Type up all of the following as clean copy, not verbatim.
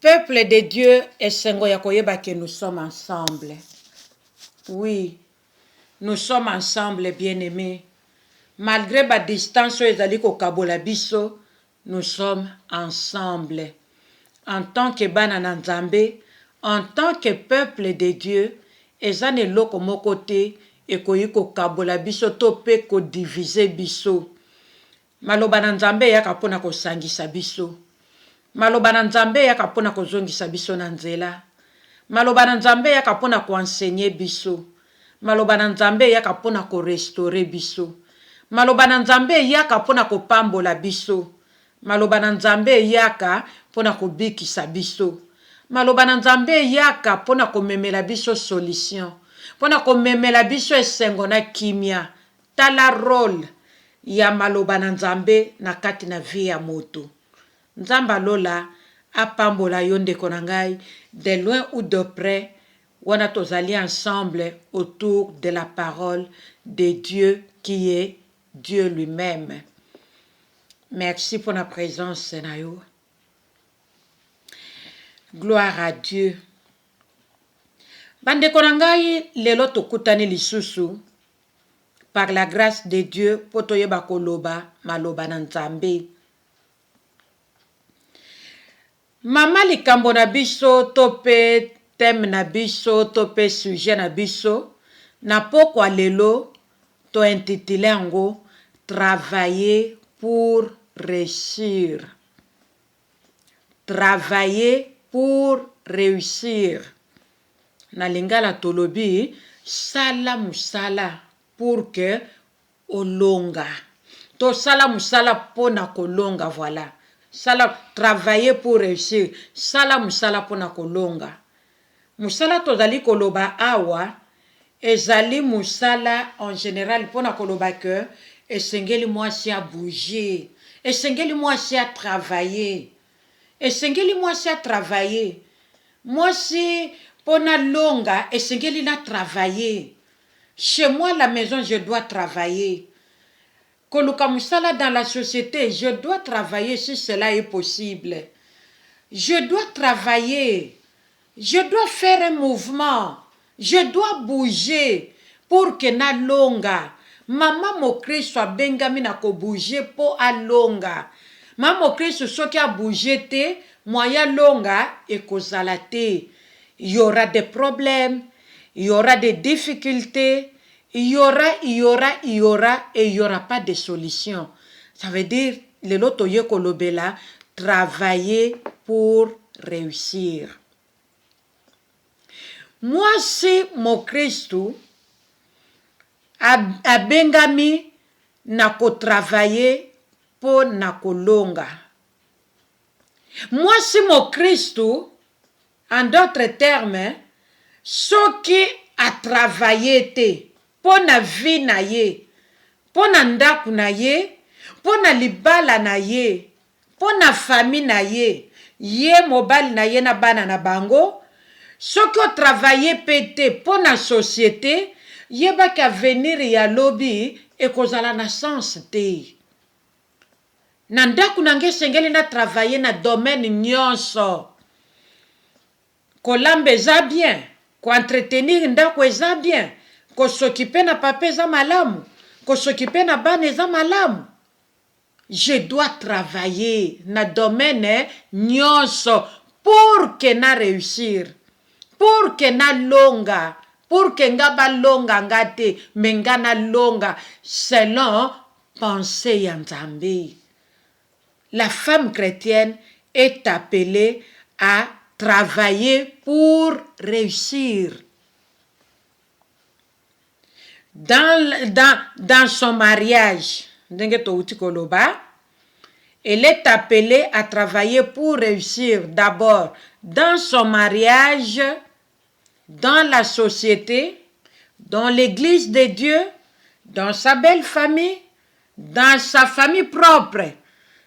Peuple de Dieu et Sengo Yakoyeba que nous sommes ensemble. Oui, nous sommes ensemble, bien-aimés. Malgré la distance au Kabola Biso, nous sommes ensemble. En tant que Banana Nzambe, en tant que peuple de Dieu, ezane loko mokote ekoyiko Kabola Biso tope ko diviser biso. Maloba na Nzambe yaka pona ko sangisa biso. Maloba na Nzambe yaka pona ko zongisa biso na nzela. Maloba na Nzambe yaka pona ko enseigner biso. Maloba na Nzambe yaka pona ko restaurer biso. Maloba na Nzambe yaka pona ko pambola biso. Maloba na Nzambe yaka pona ko bikisa biso. Maloba na Nzambe yaka pona ko memela biso solution. Pona ko memela biso esengo na kimia. Tala role ya maloba na Nzambe na kati na vie ya moto. Nzamba lola apambola yonde konangai de loin ou de près. Wana tozali ensemble autour de la parole de Dieu qui est Dieu lui-même. Merci pour la présence, Sénayo. Gloire à Dieu. Bande konangai lelo tokutani lisusu par la grâce de Dieu potoyeba koloba maloba na Nzambe. Mama likambo na biso tope thème na biso tope sujet na biso na pokwa lelo to intitulé yango travailler pour réussir. Travailler pour réussir. Na lingala tolobi sala musala pour que olonga. To sala musala pona kolonga voilà. Sala travailler pour réussir. Sala musala pona kolonga. Musala tozali koloba awa ezali musala en général pona koloba que esengeli mwasi a bouger. Esengeli mwasi a travailler. Esengeli mwasi a travailler. Mwasi pona longa esengeli na travailler. Chez moi, la maison, je dois travailler. Koluka musala dans la société, je dois travailler si cela est possible. Je dois travailler. Je dois faire un mouvement. Je dois bouger pour que na longa. Mama mokristo abengami na ko bouger po a longa. Mama mokristo soki a bouger te, moya longa e kozala te. Il y aura des problèmes. Il y aura des difficultés, il y aura, et il n'y aura pas de solution. Ça veut dire, le loto yeko lobela, travailler pour réussir. Moi, si mon Christ a bengami na ko travailler pour na kolonga. Moi, si mon Christ, en d'autres termes, soki a travaillé te pona vie na ye, pona ndaku na ye, pona libala na ye, pona famille na ye, ye mobali na ye na bana na bango, soki o travaillé pete pona société, ye baki avenir ya lobi e kozala na sens te. Na ndaku na nge sengeli na travailler na domaine nyonso. Kolamba eza bien. Ko entretenir ndako eza bien, ko s'occuper na papa eza malamu, ko s'occuper na bana eza malamu. Je dois travailler na domaine nyonso pour que na réussir, pour que na longa, pour que nga ba longa ngate, menga na longa selon pensée ya Nzambe. La femme chrétienne est appelée à travailler pour réussir. Dans son mariage, elle est appelée à travailler pour réussir d'abord dans son mariage, dans la société, dans l'église de Dieu, dans sa belle famille, dans sa famille propre.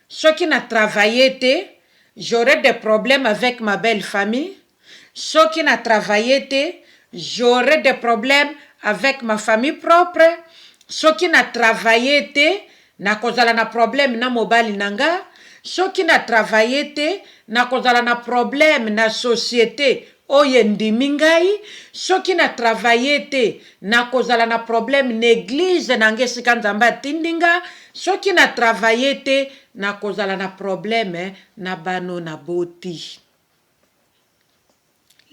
Ce qui n'a travaillé été, j'aurai des problèmes avec ma belle famille. Ceux qui n'a travaillé, j'aurai des problèmes avec ma famille propre. Ceux qui n'a travaillé, na kozala na problème na mobali nanga. soki na travailler te nakozala na problème na société oyo endimi ngai, soki na travailler te nakozala na problème na église nange esika nzambe atindi nga, soki na travailler te nakozala na problème na bano na boti.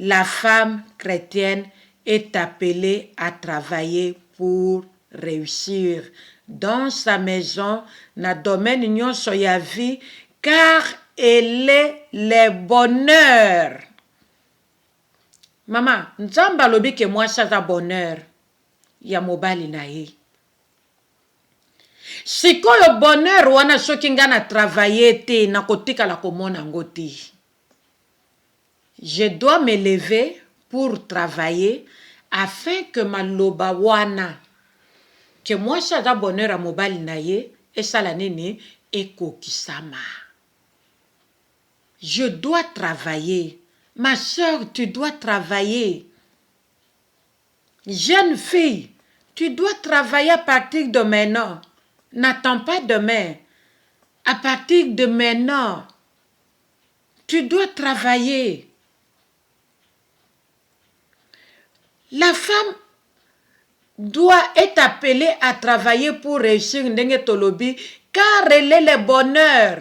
La femme chrétienne est appelée à travailler pour réussir dans sa maison, na domaine nyonso ya vie, car elle est le bonheur. Maman, nzamba lobi ke mwasi aza bonheur ya mobali na ye. Sikoyo bonheur wana soki nga na travailler te na kotikala komona ngo te. Je dois me lever pour travailler afin que maloba wana que mwasi aza bonheur ya mobali na ye esala nini ekokisama. Je dois travailler. Ma sœur, tu dois travailler. Jeune fille, tu dois travailler à partir de maintenant. N'attends pas demain. À partir de maintenant, tu dois travailler. La femme doit être appelée à travailler pour réussir ndenge tolobi, car elle est le bonheur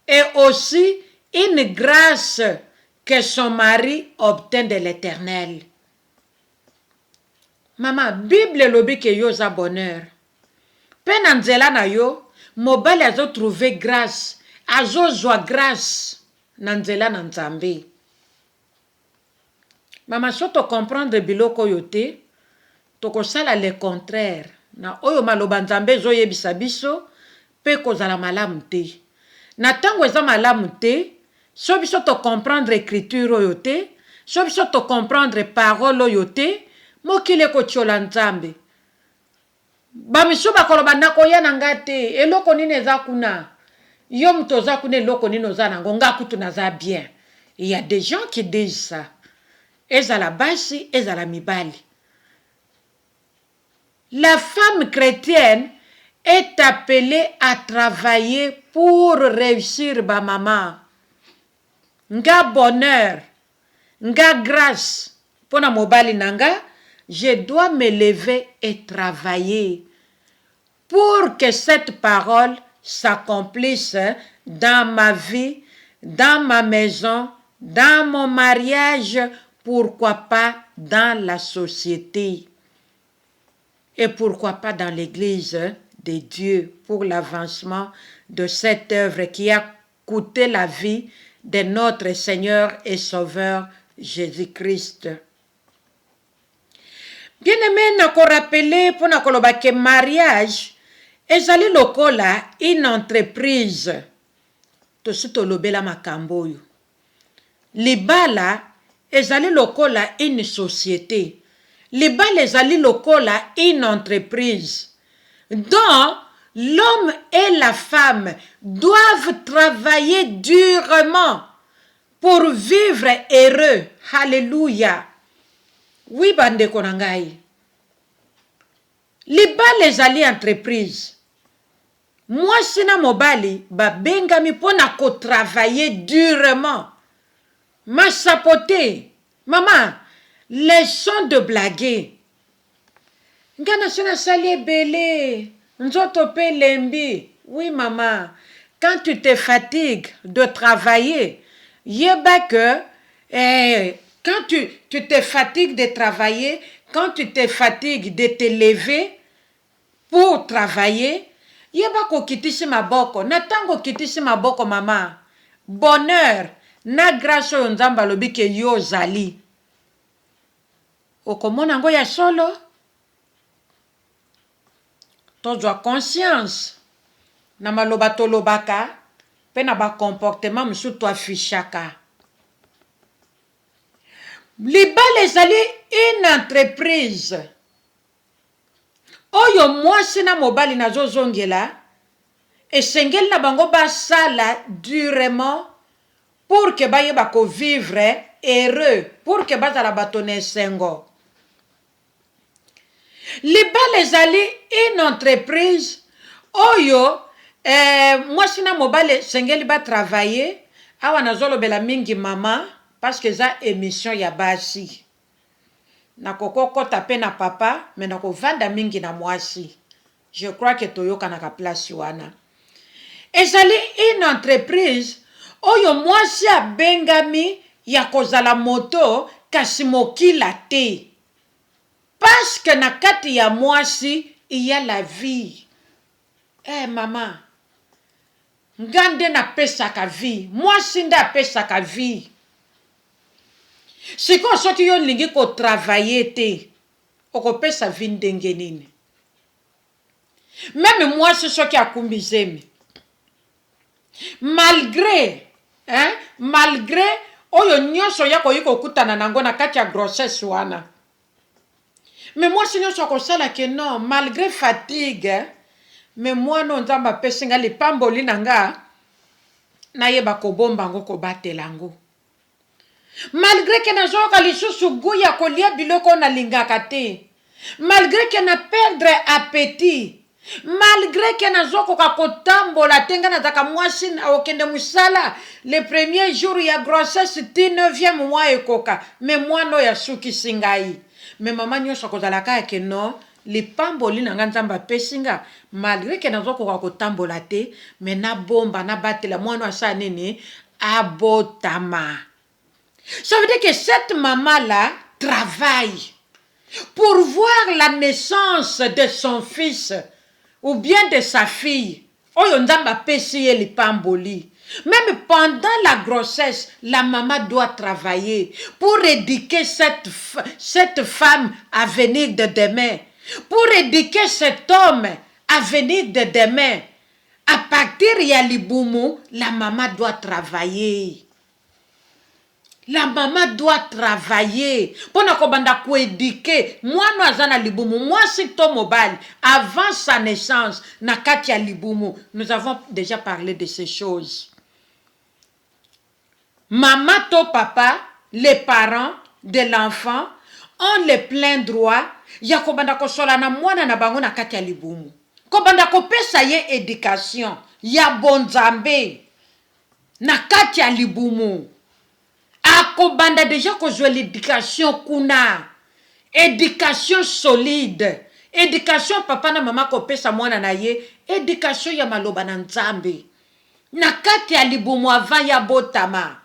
et aussi une grâce que son mari obtient de l'Éternel. Maman, Bible lobi ke yo za bonheur. Pe na nzela na yo, mobali azo trouver grâce, azo zwa grâce na nzela na Nzambe. Maman, so to comprendre biloko yo te, toko sala le contraire. Na oyo maloba Nzambe zo yebisa biso, pe kozala malamu te. Na tango eza malamu te, so biso to comprendre écriture oyo te, so biso to comprendre parole oyo te, mokile kotiola Nzambe. Bamiso bakoloba nakoya na nga te, eloko nini eza kuna. Yo mto za kuna eloko nini oza nango, nga kutu naza bien. Il y a des gens qui disent ça. Ezala basi, ezala mibali. La femme chrétienne est appelée à travailler pour réussir ba maman. Nga bonheur, nga grâce. Pona mobali nanga, je dois me lever et travailler pour que cette parole s'accomplisse dans ma vie, dans ma maison, dans mon mariage, pourquoi pas dans la société et pourquoi pas dans l'église de Dieu pour l'avancement de cette œuvre qui a coûté la vie de notre Seigneur et Sauveur Jésus-Christ. Bien-aimé, nako rappeler pour nakoloba ke mariage ezali lokola une entreprise. Tosi tolobela makambo yo. Libala ezali lokola une société. Libala ezali lokola une entreprise. Donc, l'homme et la femme doivent travailler durement pour vivre heureux. Alléluia. Oui, bande konangai. Libala ezali entreprise. Moi, sina mobali, ba bengami pona ko travailler durement. Ma sapote. Maman, laissons de blaguer. Ngana sina sali belé. Nzoto pe lembi. Oui, maman. Quand tu te fatigues de travailler, yeba que quand tu te fatigues de travailler, quand tu te fatigues de te lever pour travailler, yeba ko kitisi maboko. Natango kitisi maboko, maman. Bonheur. Na grâce oyo Nzambe alobi ke yo zali. Okomona ngo ya solo. Tozwa conscience. Na maloba tolobaka. Pe na ba comportement msu to afishaka. Libala ezali une entreprise. Oyo mwasi na mobali nazo zongela. Esengeli na bango basala durement. Pour que baye bako vivre heureux. Pour que bazala batone sengo. Libala ezali une entreprise. Oyo Moi sina mobile sengeli ba travailler awa nazolo bela mingi mama parce que za émission ya basi na koko kota pe na papa mais na ko vanda mingi na mwasi. Je crois que toyoka na ka place wana ezali une entreprise oyo mwasi abengami ya kozala moto kasi mokila te parce que na kati ya mwasi il y a la vie. Mama ngande na pesaka vie mwasi nde apesaka vie siko soki yo lingi ko travailler te okopesa vie ndenge nini même mwasi soki akumbizemi malgré oyo nyonso ya koyi kokutana nango na kati ya grossesse wana mais mwasi nyonso akosala ke non malgré fatigue mais mwana nzambe apesi nga lipamboli na nga nayeba kobomba ngo kobatela ngo malgré ke nazoyoka lisusu gu ya kolia biloko nalingaka te malgré ke na perdre appétit malgré ke nazokoka kotambola te nga nazaka mwasi okende mosala le premier jour ya grossesse ti 9e mois ekoka mais mwana oyo asukisi ngai mais mama nyonso akozalaka yake non lipamboli na nga nzambe apesi nga malgré ke nazokoka kotambola te mais nabomba nabatela mwana asala nini abotama. Ça veut dire que cette maman-là travaille pour voir la naissance de son fils ou bien de sa fille. Oyo nzambe apesi ye lipamboli. Même pendant la grossesse, la maman doit travailler pour éduquer cette femme à venir de demain. Pour éduquer cet homme à venir de demain. À partir ya libumu, la maman doit travailler. La maman doit travailler. Pona kobanda ko éduquer. Mwana azana libumu. Moi si to mobile. Avant sa naissance, na kati ya libumu. Nous avons déjà parlé de ces choses. Maman to papa, les parents de l'enfant ont le plein droit ya kobanda ko sola na mwana na bango na kati ya libumu. Kobanda ko pesa ye éducation ya bonzambe na kati ya libumu. Akobanda déjà kozwa l'éducation kuna. Éducation solide. Éducation papa na mama ko pesa mwana na ye, éducation ya maloba na nzambe. Na kati ya libumu avant ya botama.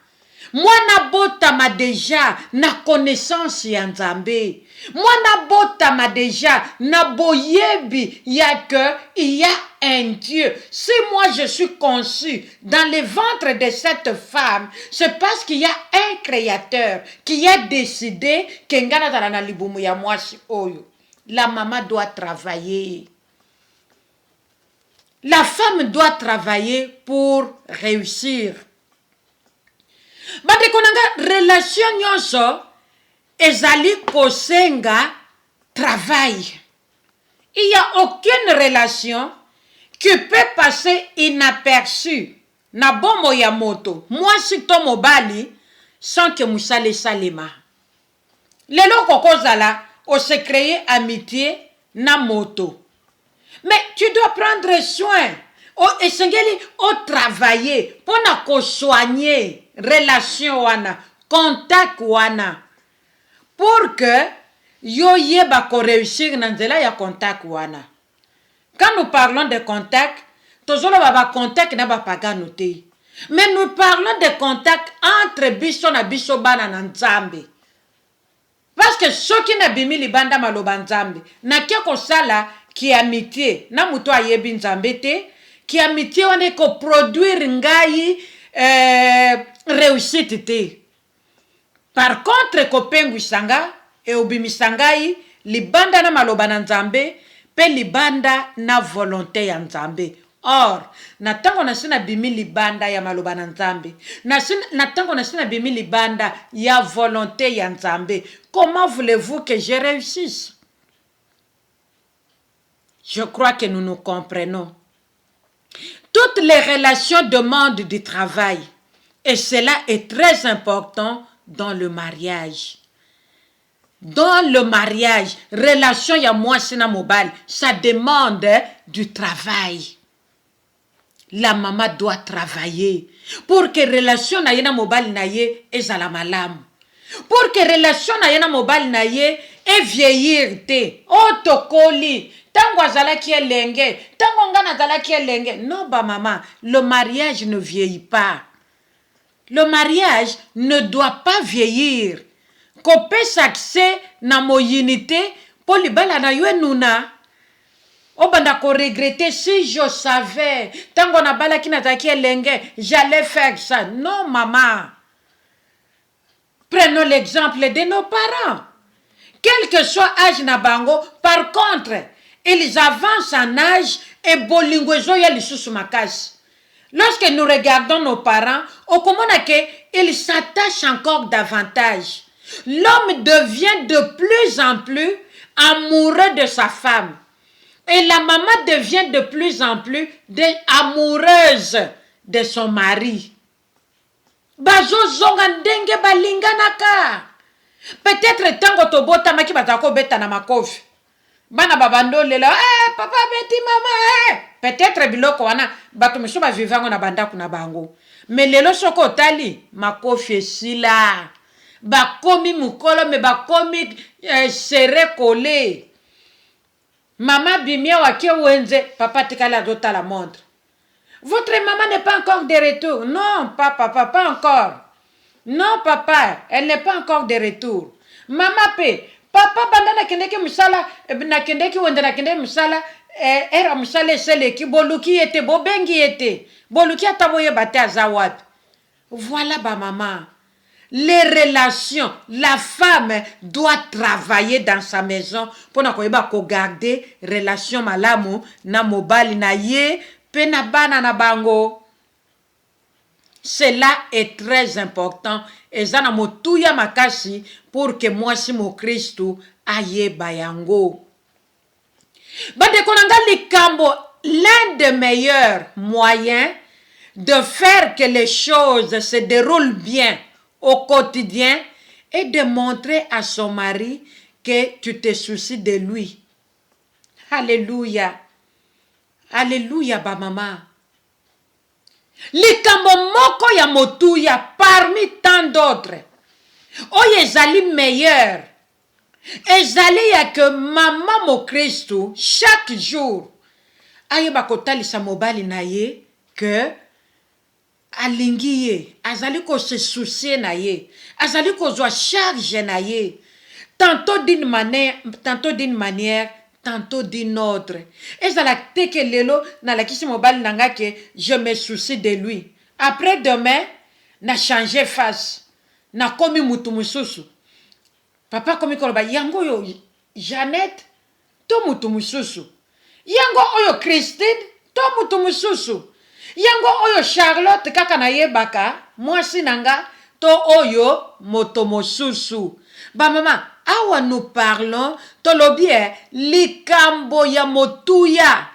Mwana botama déjà na connaissance ya nzambe. Mwana botama déjà na boyebi ya que il y a un Dieu. Si moi je suis conçu dans le ventre de cette femme, c'est parce qu'il y a un créateur qui a décidé que ngana zala na libumu ya mwasi oyo. La maman doit travailler. La femme doit travailler pour réussir. Bande konanga relation nyonso ezali kosenga travail. Il n'y a aucune relation qui peut passer inaperçue na bombo ya moto. Moi si to mobali sans que musale salema. Lelo kokozala o se créer amitié na moto. Mais tu dois prendre soin. Esengeli o travailler pour na ko soigner relation wana, contact wana. Pour que yo yeba ko réussir na nzela ya contact wana. Quand nous parlons de contact, tozolo baba contact na ba pagano te. Mais nous parlons de contact entre biso na biso bana na nzambe. Parce que soki na bimi libanda maloba nzambe, na kia kosala ki amitié, na muto ayebi nzambe te, ki amitié wane ko produire ngai réussite te. Par contre, ko penguisanga e obimisangai libanda na maloba na nzambe pe libanda na volonté ya nzambe. Or, natango na sina bimi libanda ya maloba na nzambe. Natango na sina bimi libanda ya volonté ya nzambe. Comment voulez-vous que je réussisse? Je crois que nous nous comprenons. Toutes les relations demandent du travail. Et cela est très important dans le mariage. Dans le mariage, relation ya moi sina mobile, ça demande du travail. la maman doit travailler pour que relation na ye na mobali na ye ezala malamu, pour que relation na ye na mobali na ye e vieillir te. O tokoli tango azalaki elenge, tango nga nazalaki elenge. Non ba maman, le mariage ne vieillit pas. Le mariage ne doit pas vieillir. Kopesa accès na moyinité pour libala na yo nuna. Obanda ko regretter, si je savais tango na balaki na taki elenge, j'allais faire ça. Non maman. Prenons l'exemple de nos parents. Quel que soit âge na bango, par contre, ils avancent en âge et bolingozo ya lisusu makasi. Lorsque nous regardons nos parents, au komona ke ils s'attachent encore davantage. L'homme devient de plus en plus amoureux de sa femme. Et la maman devient de plus en plus amoureuse de son mari. Bazo zonga ndenge balinganaka. Peut-être tango tobota maki batako beta na makofi. Bana babando lela, papa beti mama. Peut-être biloko wana bato miso ba vivango na banda kuna bango. Mais lelo soko tali makofi esila. Bakomi mukolo me bakomi serré collé. Maman bimia wake wenze, papa tikala dota la montre. Votre maman n'est pas encore de retour. Non, papa, pas encore. Non, papa, elle n'est pas encore de retour. Maman pe, papa banda na kendeki musala, na kendeki wende na kendeki musala, era musala sele ki boluki ete, bobengi ete, boluki ataboye bate azawapi. Voilà ba maman. Les relations, la femme doit travailler dans sa maison pour ne garder relation malamu na mobali na ye pe na bana na bango. Cela est très important. Et zana motuya makasi pour que moi si mo Christo aye bayango. Bande konanga likambo, l'un des meilleurs moyens de faire que les choses se déroulent bien au quotidien et de montrer à son mari que tu te soucies de lui. Alléluia. Alléluia, ba maman. Likambo moko ya motuya parmi tant d'autres. Oye ezali meilleur. Ezali ya que maman mo Christo chaque jour ayeba kotalisa mobali na ye que alingi ye, azali ko se soucier na ye, azali ko zwa charge na ye, tantôt d'une manière, tantôt d'une autre. Ezala teke lelo na lakisi mobali nanga ke je me soucie de lui. Après demain, na changer face, na komi mutu mususu. Papa komi koloba yango yo Jeannette, to mutu mususu. Yango oyo Christine, to mutu mususu. Yango oyo Charlotte kaka na yebaka, mwasi nanga, to oyo motomosusu. Ba maman, awa nous parlons, to lobie, likambo ya motuya.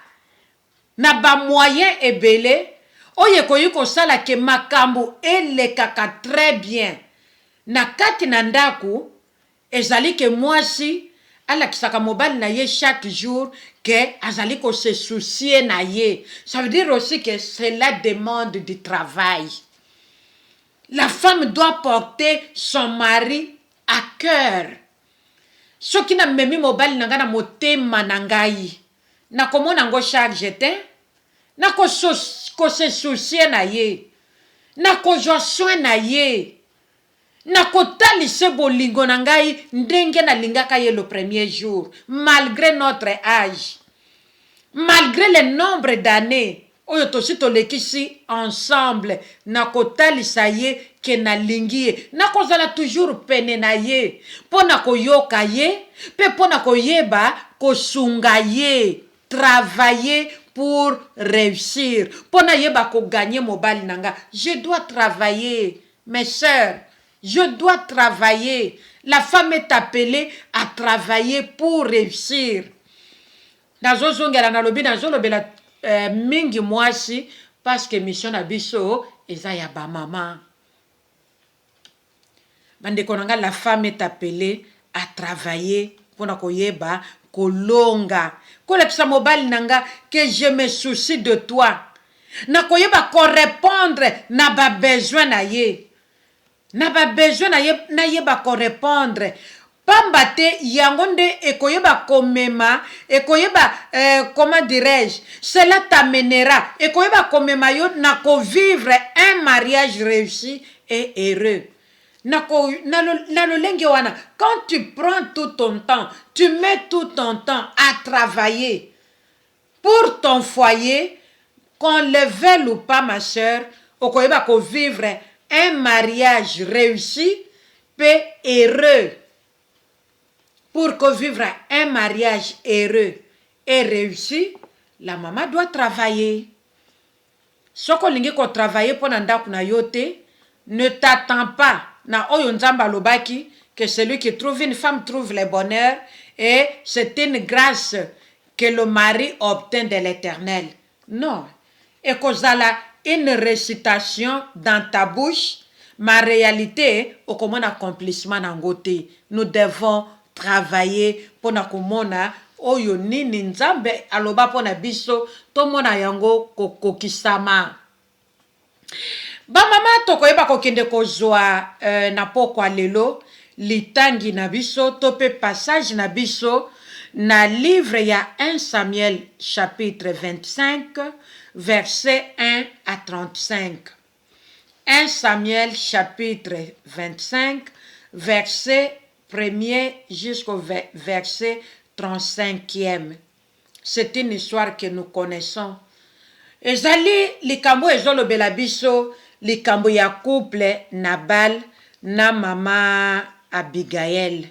Na ba moyen ebele, oye koyiko sala ke makambo ele kaka très bien. Na kati na ndaku, ezali ke mwasi, ala kisaka mobile na ye chaque jour que azali ko se soucier na ye. Ça veut dire aussi que cela demande du travail. La femme doit porter son mari à cœur. Ce qui n'a même mobile nanga na motema nangai. Na komona ngo charge te. Na ko se soucier na ye. Na ko jwa soin na ye. Na kotalise bolingo na ngai ndenge na lingaka ye le premier jour, malgré notre âge, malgré le nombre d'années oyo tosi tolekisi ensemble, na kotalisa ye ke na lingi ye, na kozala toujours pene na ye, pona koyoka ye, pe pona koyeba kosunga ye, travailler pour réussir, pona yeba ko gagner mobali nanga. Je dois travailler, mes sœurs. Je dois travailler. La femme est appelée à travailler pour réussir. Nazo zongela na lobi nazo lobela mingi mwasi parce que mission na biso eza ya ba maman. Bande konanga, la femme est appelée à travailler pour na koyeba kolonga. Kolekisa mobali nanga que je me soucie de toi. na koyeba correspondre na ba besoin na ye. Na ba besoin na ye ba correspondre. Pamba te yango nde ekoyeba komema, ekoyeba comment dirais-je, cela t'amènera, ekoyeba komema yo na ko vivre un mariage réussi et heureux. Quand tu prends tout ton temps, tu mets tout ton temps à travailler pour ton foyer, qu'on le veuille ou pas, ma soeur, okoyeba ko vivre un mariage réussi et heureux. Pour que vivre un mariage heureux et réussi, la maman doit travailler. Si on veut travailler pour na yote, ne t'attends pas na oyo nzamba lobaki que celui qui trouve une femme trouve le bonheur et c'est une grâce que le mari obtient de l'Éternel. Non. Et kozala une récitation dans ta bouche, ma réalité au commun accomplissement nangote. Nous devons travailler pour na komona oyo nini nzambe aloba pona biso to mona yango kokokisama. Ba mama tokoyeba kokende kozwa na pokwa lelo litangi na biso to pe passage na biso na livre ya 1 Samuel chapitre 25 verset 1 à 35. 1 Samuel chapitre 25 verset 1er jusqu'au verset 35e. C'est une histoire que nous connaissons. Ezali likambo ezolobela biso likambo ya couple Nabal na mama Abigail.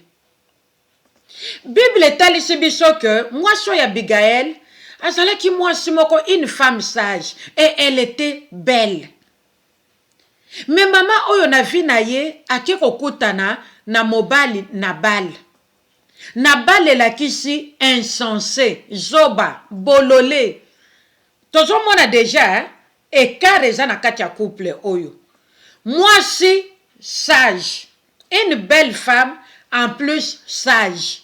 Bible etalisi biso que mwasi oyo Abigail azalaki mwasi moko une femme sage et elle était belle. Mais mama oyo na vi na ye ake kokutana na mobali Nabal. Nabal elakisi insensé, zoba, bololé. Tozo mona déjà écart eza na kati ya couple oyo. Mwasi sage, une belle femme en plus sage.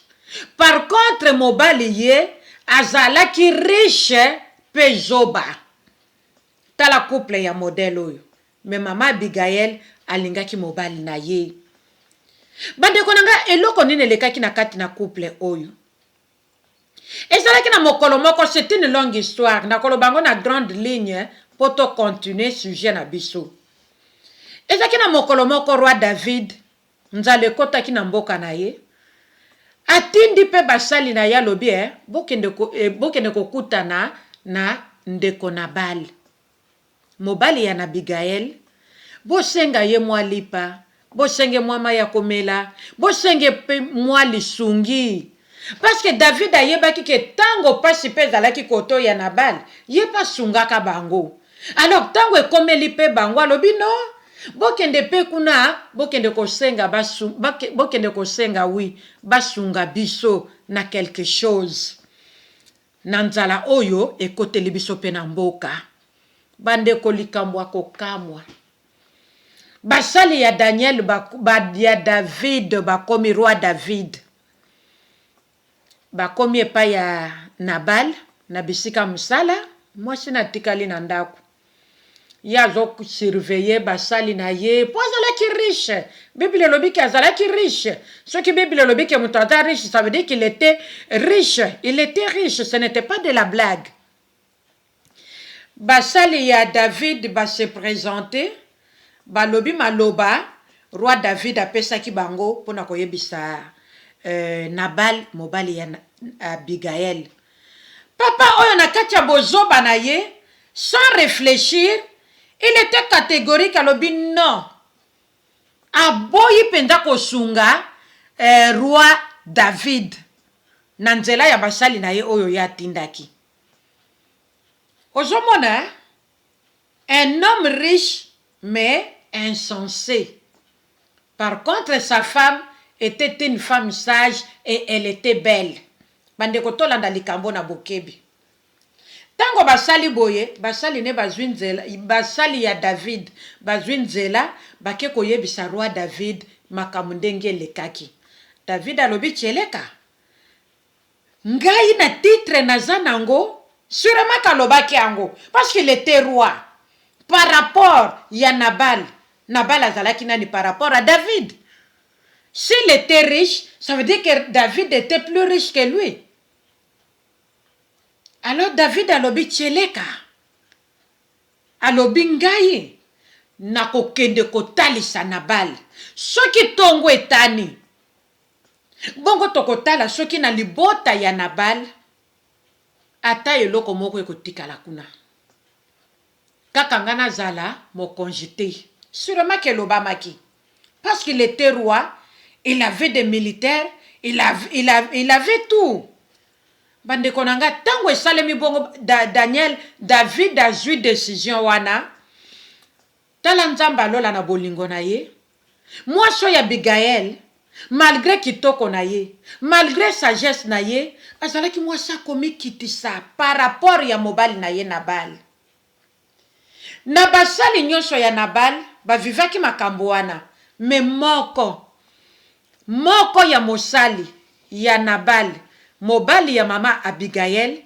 Par contre mobali ye azalaki riche pe zoba. Tala couple ya modèle oyo. Mais mama Abigail alingaki mobali na ye. Bandeko nanga eloko nini elekaki na kati na couple oyo. Ezalaki na mokolo moko, c'est une longue histoire. Na kolobango na grande ligne pour to continuer sujet na biso. Ezalaki na mokolo moko roi David nzale kotaki na mboka na ye. Atindi pe basali na ya lobi bokende kokutana na ndeko Nabal. Mobali ya Abigail bosenga ye mwa lipa, bosenge mwa maya komela, bosenge pe mwa lisungi. Parce que David ayebaki ke tango pasi pe zalaki koto ya Nabal, ye pa sungaka bango. Alors tango ekomeli pe bango alobi no, bokende pe kuna, bokende kosenga oui, basunga biso na quelque chose. Nanzala oyo ekoteli biso pe na mboka. Bandeko likambo akokamwa. Basali ya Daniel ya David bakomi roi David. Bakomi epa ya Nabal na bisika musala, mwasi na tikali na ndako. Ya zo surveiller basali na ye, po azalaki riche. Bible lobi ki azalaki riche. Ce qui Bible lobi ki mutu aza riche, ça veut dire qu'il était riche. Il était riche, ce n'était pas de la blague. Basali ya David ba se présenter, balobi maloba, roi David apesaki bango pona koyebisa Nabal mobali ya Abigail. Papa oyo na kati ya bozoba na ye, sans réfléchir, il était catégorique alobi non. Aboyi penda kosunga roi David. Na nzela ya basali na ye oyo ya tindaki. Ozomona, un homme riche mais insensé. Par contre, sa femme était une femme sage et elle était belle. Bandeko tolanda likambo na bokebi. Tango basali boye, basali ne bazwinzela, basali ya David, bazwinzela, bake koyebisa roi David makamundenge lekaki. David alobi cheleka. Ngai na titre na zanango, Sûrement kalobaki yango. Parce qu'il était roi. Par rapport, il y a Nabal. Nabal azalaki nani par rapport à David. S'il était riche, ça veut dire que David était plus riche que lui. Alors David alobi tcheleka. Alobi ngai. Nakokende kotalisa Nabal. Soki tongo etani. Bongo tokotala soki na libota ya Nabal. Ata eloko moko ekotikala kuna. Kaka ngana zala mokongité. Sûrement que l'Obamaki. Parce qu'il était roi, il avait des militaires, il avait tout. Bande konanga tango esalemi bongo David a joué décision wana. Tala nzamba lola na bolingo na ye. Moi so ya Abigail, malgré kitoko na ye, malgré sagesse na ye, azalaki moi sa komi kitisa par rapport ya mobali na ye Nabal. Na basali nyonso ya Nabal bavivaki makambo wana, me moko ya mosali ya Nabal, mobali ya mama Abigail,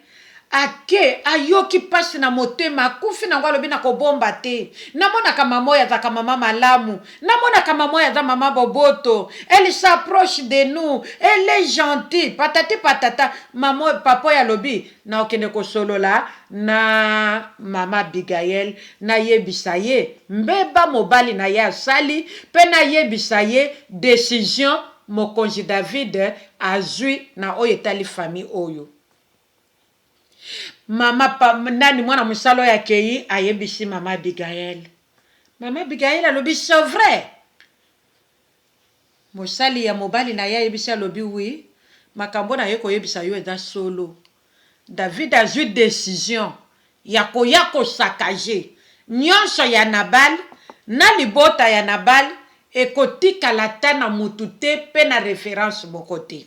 ake ayoki pasi na motema kufi na ngwalo bina kobomba te. Namona kama moya za kama mama lamu, namona kama moya za mama boboto, elle s'approche de nous, elle est gentille, patati patata. Maman papa ya lobi na okende ko solola na mama Abigail na yebisa ye mbeba mobali na ye asali pe na yebisa ye décision mokonzi David azui na oyo etali famille oyo. Mama nani mwana musalo ya kei ayebisi mama Abigail. Mama Abigail alobi c'est vrai. Mosali ya mobali na ye ayebisi alobi oui. Makambo na ye koyebisa yo eza solo. David a eu décision ya koya kosakaje nyonso ya Nabal na libota ya Nabal ekotikala ta na mutu te pe na référence moko te.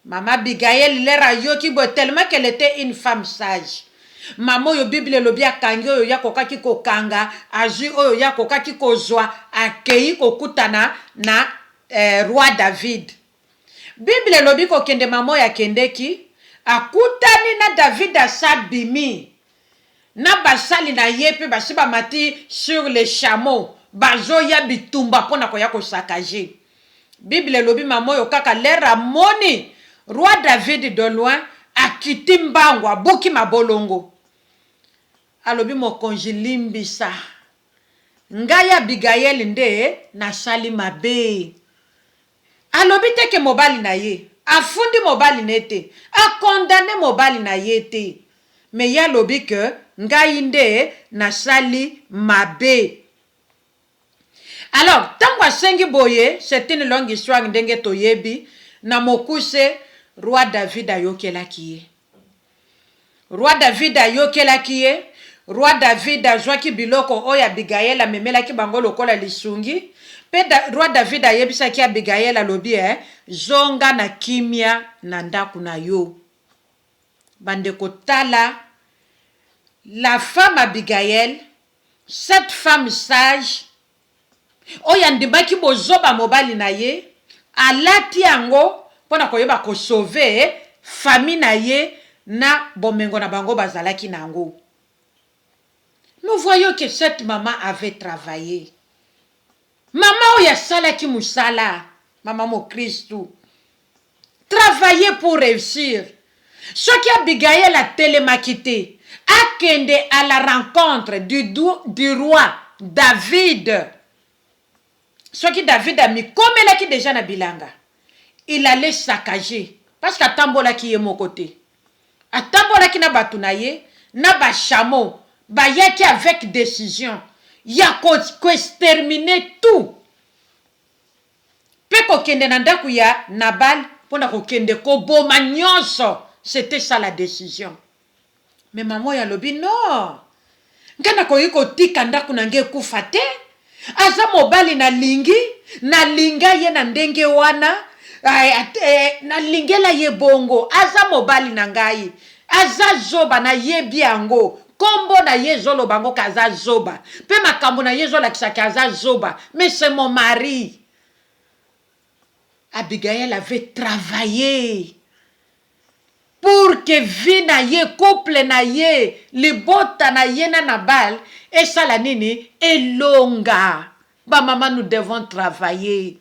Mama Abigail lera yoki bo tellement qu'elle était une femme sage. Mama yo Bible lobi akangi oyo ya kokaki kokanga, azu oyo ya kokaki kozwa, akei kokutana na roi David. Bible lobi kokende mama ya kendeki, akutani na David asabimi. Na basali na yepe basiba mati sur les chameaux, bazo ya bitumba pona koya kosakaje. Bible lobi mama yo kaka lera moni. Roi David de loin akiti mbangwa buki mabolongo. Alobi mokonzi limbisa. Ngaya Abigail nde na sali mabe. Alobi teke mobali na ye. Afundi mobali nete. Akondane mobali na ye te. Me ya lobi ke ngai nde na sali mabe. Alors, tango asengi boye, c'est une longue histoire ndenge toyebi. Na mokuse Roi David ayokelaki ye. Roi David ayokelaki ye. Roi David azwaki biloko oyo Abigail amemelaki bango lokola lisungi. Pe Roi David ayebisaki Abigail alobi zonga na kimia na ndaku na yo. Bandeko tala la femme Abigail, cette femme sage oyo andimaki bozoba mobali na ye, alati yango pona koyeba ko sauver famille na ye na bomengo na bango bazalaki nango. Nous voyons que cette maman avait travaillé. Maman oya salaki musala, maman mo Christou. Travailler pour réussir. Ce qui Abigail a télémakité, akende à la rencontre du roi David. Ce qui David a mis comme elle qui déjà na bilanga. Il allait saccager. Parce qu'atambola qui est mon côté. Atambola qui na batunaye, na ba chameau, ba yaki avec décision. Ya ko exterminer tout. Pe ko kende na ndaku ya Nabal, pona ko kende ko boma nyonso. C'était ça la décision. Mais maman ya lobi non. Ngana ko yiko tika ndaku na nge kufa te. Aza mobali na linga ye na ndenge wana. Na lingela ye bongo aza mobali na ngai aza zoba na ye biango kombo na ye zolo bango kaza zoba pe makambo na ye zola kisaka aza zoba mais c'est mon mari. Abigail avait travaillé. pour que vie na ye, couple na ye, libota na ye na Nabal, et ça la nini, et longa. Bah maman, nous devons travailler.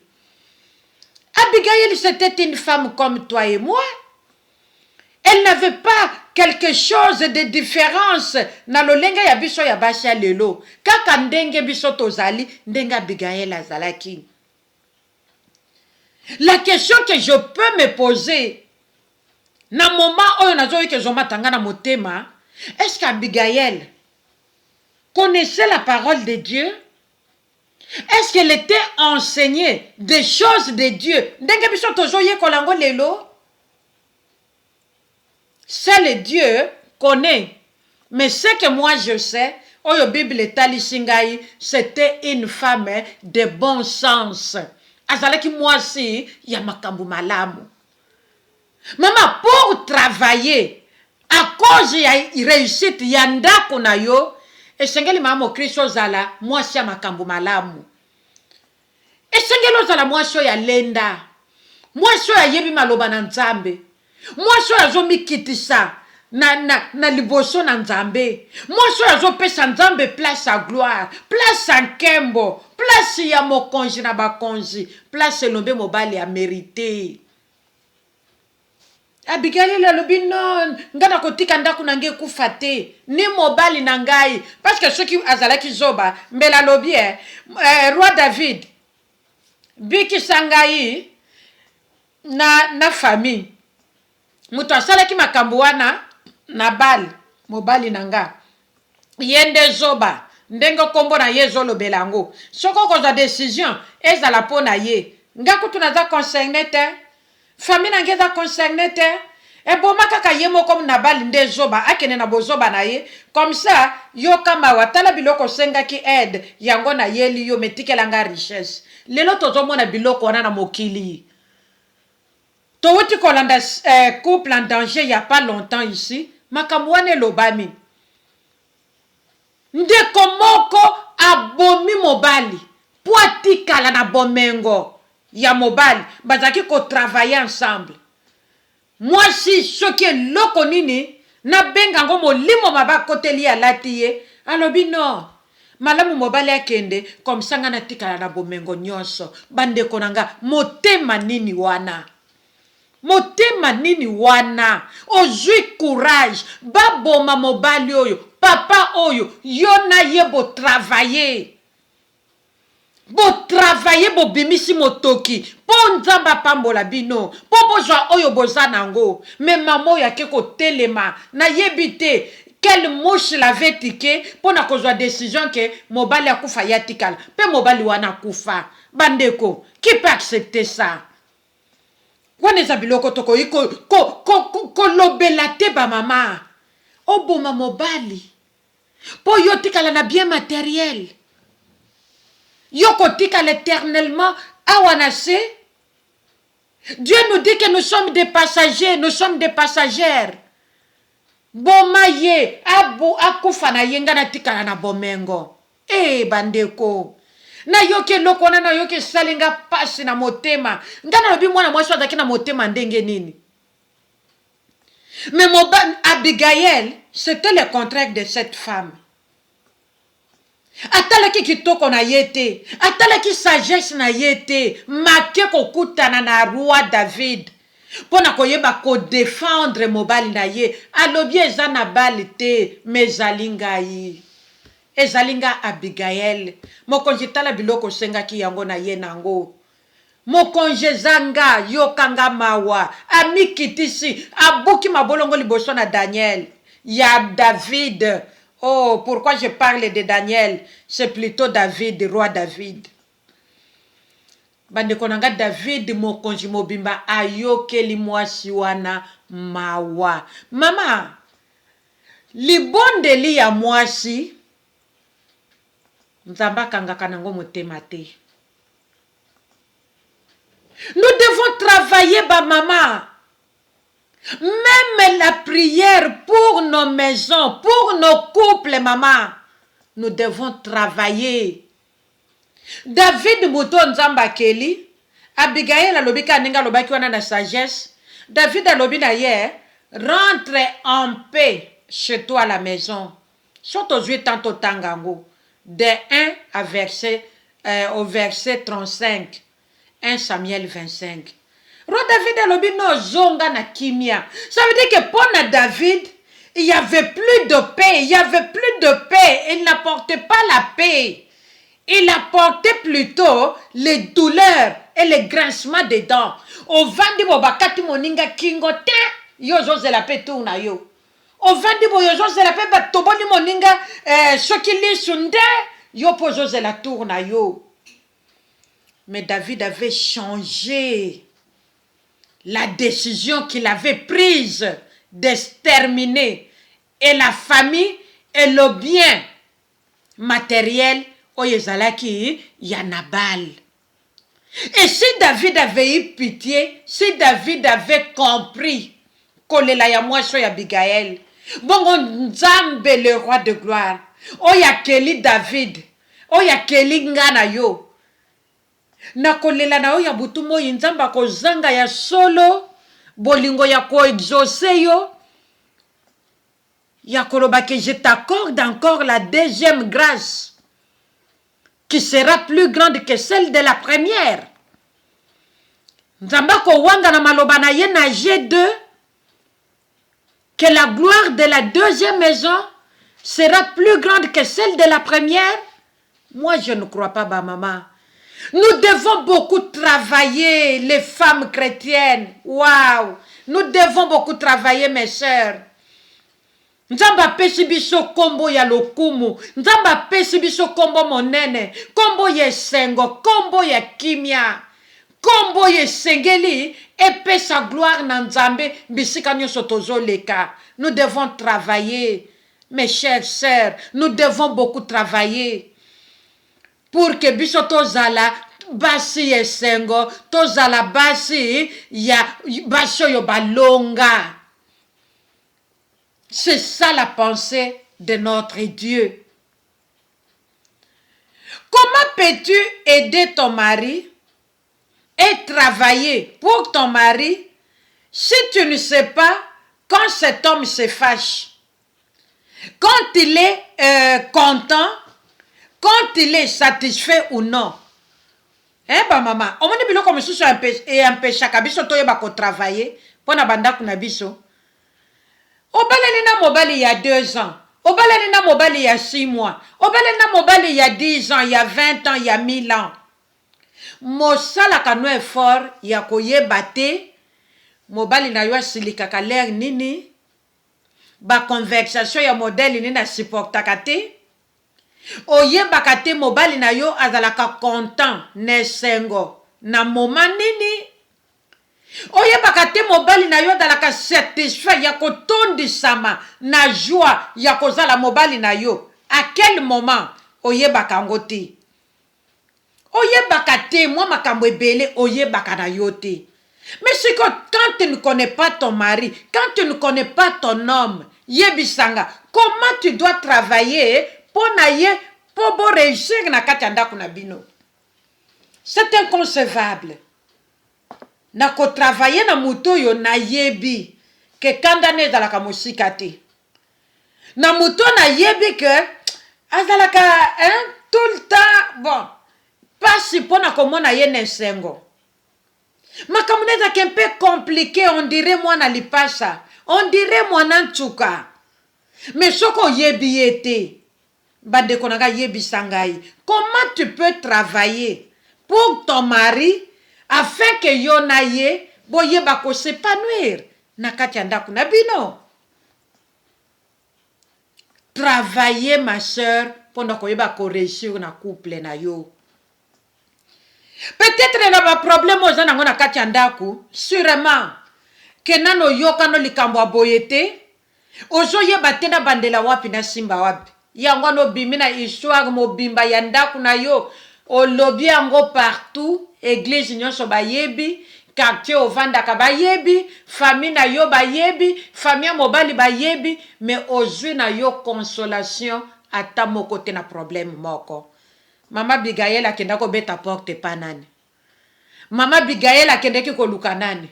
Abigail, c'était une femme comme toi et moi. Elle n'avait pas quelque chose de différence. Na lolenga ya biso ya basha lelo. Kaka ndenge biso tozali, ndenga Abigail azalaki. La question que je peux me poser, na moment où nazo ke zomatanga na motema, est-ce qu'Abigail connaissait la parole de Dieu? Est-ce qu'elle était enseignée des choses de Dieu? Ndenge biso tozo ye kolango lelo. Seul Dieu connaît. Mais ce que moi je sais, Oyo Bible Tali Singai, c'était une femme de bon sens. Azalaki moi si, ya makambu malamu. Maman, pour travailler, à cause ya réussite, yanda kuna yo, et sengeli mama Kristo zala, moi si ya makambu malamu. Et sengeli zala moi so ya lenda. Moi so ya yebi maloba na nzambe. Moi so ya zo mikitisa na liboso na nzambe. Moi so ya zo pesa nzambe place à gloire, place à nkembo, place ya mokonzi na bakonzi, place lombe mobali ya mérité. Abigail alobi non, ngana kotika ndako na nge kufa te, ni mobali na ngai, parce que soki azalaki zoba, mbela lobi roi David, biki sangai na famille. Mutu asalaki makambo wana Nabal, mobali na nga. Yende zoba, ndenge kombo na ye zolobela ngo. Soko kozwa décision, ezala po na ye. Nga kutu naza concerné te, famille na ngeza concerné te. E boma kaka ye moko Nabal nde zoba, akene na bozoba na ye. Comme ça, yo kama watala biloko sengaki aide, yango na ye li yo metikela nga richesse. Lelo tozo mona biloko wana na mokili. Towuti kolanda couple en danger il y a pas longtemps ici. Makamwane lobami. Ndeko moko abomi mobali. Poati kala na bomengo ya mobali. Bazaki ko travailler ensemble. Moi si soki loko nini na benga ngo molimo maba koteli ya latiye. Alobi no. Malamu mobali akende comme ça ngana tikala na bomengo nyonso. Bandeko nanga motema nini wana. Motema nini wana, ozui courage, baboma mobali oyo, papa oyo, yona ye bo travailler, bo bimisi motoki, po nzamba pambola bino, po bozwa oyo bozanango, me mamo ya keko telema, na yebite, quelle mouche l'avait tiqué, po na kozwa décision que mobali akufa yatikala, pe mobali wana kufa, bandeko, qui peut accepter ça? Wane za biloko toko ko lobela te ba mama. Oboma mobali. Po yo tikala na bien matériel. Yo ko tikala éternellement awanase. Dieu nous dit que nous sommes des passagers, nous sommes des passagères. Boma ye abu akufa na yenga na tikala na bomengo. Bandeko. Na yoke loko na yoke salinga pasi na motema. Ngana lobi mwana mwasi azaki na motema ndenge nini. Mais Abigail, c'était le contraire de cette femme. Atalaki kitoko na yete, atalaki sagesse na yete, make kokutana na roi David. Pona koyeba ko défendre mobali na ye, alobi eza na bali te, mezalinga yi. Ezalinga Abigail, mokonje tala biloko sengaki yango na ye nango. Mokonje zanga yokanga mawa, amikitisi, abuki mabolongo liboso na Daniel, ya David. Oh, pourquoi je parle de Daniel? C'est plutôt David, roi David. Bandeko nanga David mokonje mobimba ayokeli mwasi wana mawa. Mama, libondeli ya mwasi, Nzamba kangaka nango motema te. Nous devons travailler, ba maman. Même la prière pour nos maisons, pour nos couples, maman. Nous devons travailler. David Muto Nzamba Keli, Abigail alobika ninga lobaki wana na sagesse. David alobi na ye, rentre en paix chez toi à la maison. Surtout tantôt tangango. De 1 au verset 35. 1 Samuel 25. Roi David alobi no zonga na kimia. Ça veut dire que pour David, il n'y avait plus de paix. Il n'y avait plus de paix. Il n'apportait pas la paix. Il apportait plutôt les douleurs et les grincements des dents. Au vandi bobakati moninga kingo te yo zozela pe tu na yo. Au vandi bo yo zozela pe batoboni moninga sokili sunde yo po zozela tour na yo. Mais David avait changé la décision qu'il avait prise d'exterminer et la famille et le bien matériel oyezalaki ya Nabal. Et si David avait eu pitié, si David avait compris kolela ya mwaso ya Abigail, bongo Nzambe le roi de gloire, oya keli David, oya keli ngana yo, na kolela na oya butumo Nzamba kozanga ya solo, bolingo ya ko exaucer yo, ya koloba que je t'accorde encore la deuxième grâce, qui sera plus grande que celle de la première. Nzamba ko wanga na maloba na ye na G2, que la gloire de la deuxième maison sera plus grande que celle de la première. Moi, je ne crois pas, maman. Nous devons beaucoup travailler, les femmes chrétiennes. Waouh! Nous devons beaucoup travailler, mes sœurs. Nzamba pesi biso kombo ya lokumu. Nzamba pesi biso kombo monene. Kombo ye sengo. Kombo ya kimia. Kombo ye sengeli. Et sa gloire na Nzambe. Bisika nyoso tozo leka. Nous devons travailler. Mes chères sœurs. Nous devons beaucoup travailler. Pour que biso tozala basi ye sengo. Tozala basi ya baso yo balonga. C'est ça la pensée de notre Dieu. Comment peux-tu aider ton mari et travailler pour ton mari si tu ne sais pas quand cet homme se fâche, quand il est content, quand il est satisfait ou non? Eh ben maman, on m'a dit que comme ça un péché kabiso to yeba ko travailler pour na banda kuna biso. Obaleli na mobali ya 2 ans. Obaleli na mobali ya 6 mois. Obaleli na mobali ya 10 ans, ya 20 ans, ya 1000 ans. Mosala kano effort ya koyeba te mobali na yo asilikaka l'air nini. Ba conversation ya modèle nini na supportaka te. Oyebaka te mobali na yo azalaka content nesengo na moment nini. Oyebaka te mobali na yo dalaka satisfait ya kotondisama na joie ya kozala mobali na yo. À quel moment oyebaka ngo te? Oyebaka te mwa makambo ebele oyebaka na yo te. Mais c'est que quand tu ne connais pas ton mari, quand tu ne connais pas ton homme, yebisanga, comment tu dois travailler pour réussir na kati ya ndako na bino? C'est inconcevable. Na ko travailler na muto yo na yebi ke kanda ne zalaka mosika te. Na muto na yebi ke azalaka tout le temps bon pas si pona komona ye nesengo. Makamune est un peu compliqué, on dirait moi na lipasa, on dirait moi na nchuka. Mais soko yebi ete bande konanga yebi sangai. Comment tu peux travailler pour ton mari afin que yo na ye boye bako s'épanouir na kati ndaku na bino? Travailler ma sœur pendant ko yeba ko réussir na couple na yo. Peut-être na ba problème ozana ngona kati ndaku, sûrement que nano yoka no likambo aboyete ozo yeba tena bandela wapi na simba wapi. Yango no bimina histoire mobimba ya ndaku na yo o lobby yango partout, église nyonso bayebi, quartier ovandaka bayebi, famille na yo bayebi, famille mobali bayebi, mais ozwi na yo consolation ata moko te na problème moko. Mama Abigail akenda ko beta porte panani. Mama Abigail akenda ki ko luka nani.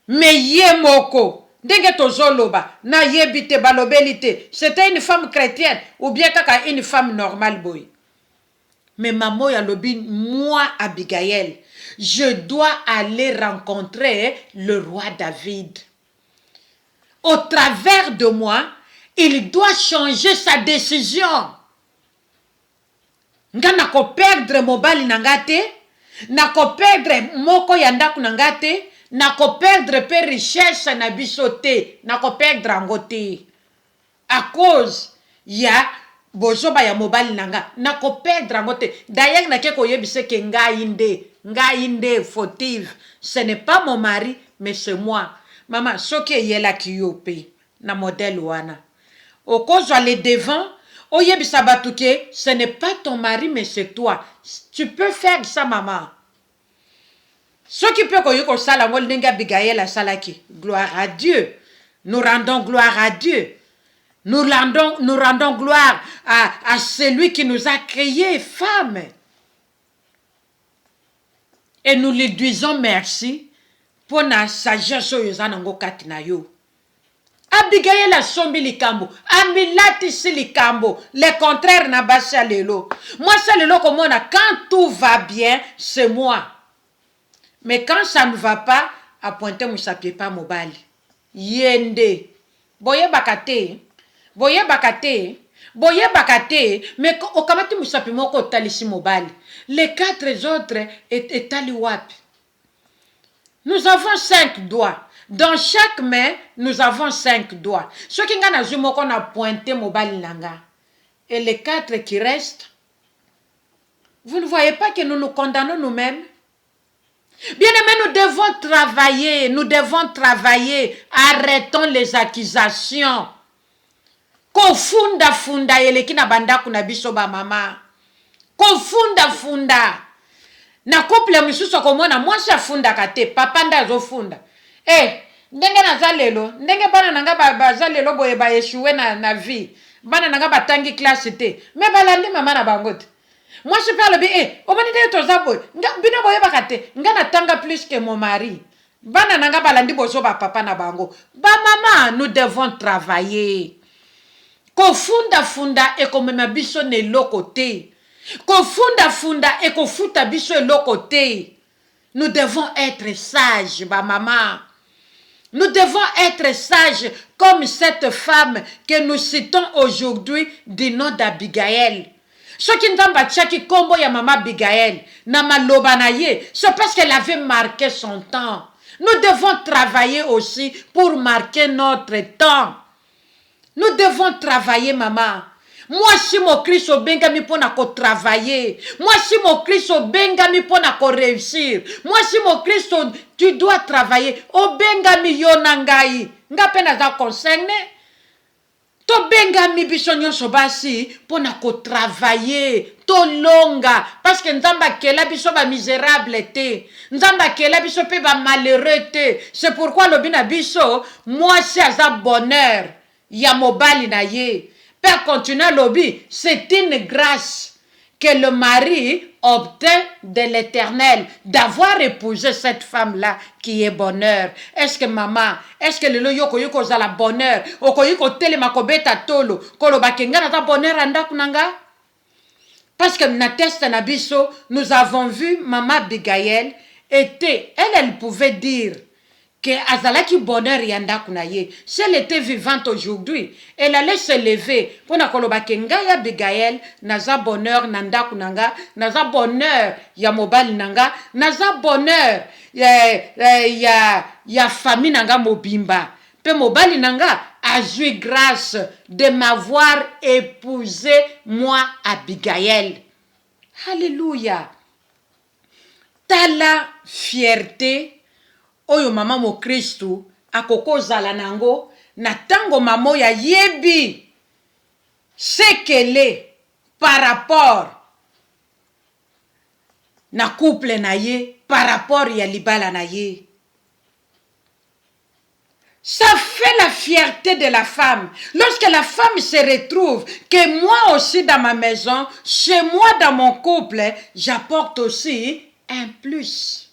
Mais ye moko Ndenge tozoloba na yebite balobelite. C'était une femme chrétienne ou bien kaka une femme normale boy. Mais maman yalobi, moi Abigail, je dois aller rencontrer le roi David. Au travers de moi, il doit changer sa décision. Nga nako perdre mobali nangate, nako perdre moko yandaku nangate, nako perdre pe richesse na bisote, nako perdre angote. À cause ya bozoba ya mobali nanga, nako perdre angote. D'ailleurs nake koyebise ke nga inde fautive. Ce n'est pas mon mari, mais c'est moi. Maman, soki yela kiyope na modèle wana. Okozwa les devants, oyebisa batuke, ce n'est pas ton mari, mais c'est toi. Tu peux faire ça, maman. Ce qui peut koyoko sala ngol nenga Abigail a salaki. Gloire à Dieu. Nous rendons gloire à Dieu. Nous rendons gloire à celui qui nous a créés femmes. Et nous lui disons merci pour la sagesse yozanango katina yo. Abigail a sombi likambo, amilati si likambo, le contraire na basi lelo. Moi c'est lelo comme on a, quand tout va bien, c'est moi. Mais quand ça ne va pas, à pointer mon sapier pas mobali. Yende. Boye bakate, mais au kamati mon sapier moko talisi mobali. Les 4 autres est taliwapi. Nous avons 5 doigts. Dans chaque main, nous avons 5 doigts. Ce qui ngana zumo qu'on a pointé mobile nanga. Et les 4 qui restent, vous ne voyez pas que nous nous condamnons nous-mêmes? Bien aimé, nous devons travailler. Arrêtons les accusations. Kofunda funda yeleki na banda kuna biso ba mama. Kofunda funda. Na couple misusu komona mwasi afunda kate papa ndazo funda. Ndenge nazalelo, ndenge bana nanga bazalelo boye ba échouer na vie. Bana nanga batangi classe te. Mais balandi mama na bangote. Moi je parle bien, omani de toza boy. Bino boye bakate, nga natanga plus que mon mari. Bana nanga balandi bozo ba papa na bango. Ba maman, nous devons travailler. Kofunda funda e komema biso ne lokote. Kofunda funda et kofuta biso l'autre côté. Nous devons être sages, ma maman. Nous devons être sages comme cette femme que nous citons aujourd'hui du nom d'Abigail. Ce qui nous a tchaki kombo ya maman Abigail, na maloba na ye, c'est parce qu'elle avait marqué son temps. Nous devons travailler aussi pour marquer notre temps. Nous devons travailler, maman. Moi, si mon Christ au bengami pour travailler. Moi, si mon Christ au bengami pour réussir. Moi, si mon Christ, tu dois travailler. Au bengami yonangai. Nga pena za concerné. To bengami bisonyo sobasi pour travailler. To longa. Parce que nzamba kela biso ba misérable te. Nzamba kela biso pe ba malheureux te. C'est pourquoi le bina biso. Moi, si aza bonheur. Ya mobali na ye. Père continue lobby, c'est une grâce que le mari obtient de l'Éternel d'avoir épousé cette femme-là qui est bonheur. Est-ce que maman, est-ce que le yoko yoko za la bonheur, oko yoko tele makobeta tolo, kolo bakenga na ta bonheur anda kunanga? Parce que na teste na biso, nous avons vu maman Abigail était, elle pouvait dire que azalaki bonheur yanda kunaye. Si elle était vivante aujourd'hui, elle allait se lever pour na koloba kenga ya Abigail naza bonheur nanda kunanga, naza bonheur ya mobali nanga, naza bonheur ya famille nanga mobimba. Pe mobali nanga a eu grâce de m'avoir épousé moi Abigail. Alléluia. Tala fierté oyo mama mo Kristu akoko zala nango na tango mamo ya yebi sekele par rapport na couple na ye par rapport ya libala na ye. Ça fait la fierté de la femme. Lorsque la femme se retrouve que moi aussi dans ma maison, chez moi dans mon couple, j'apporte aussi un plus.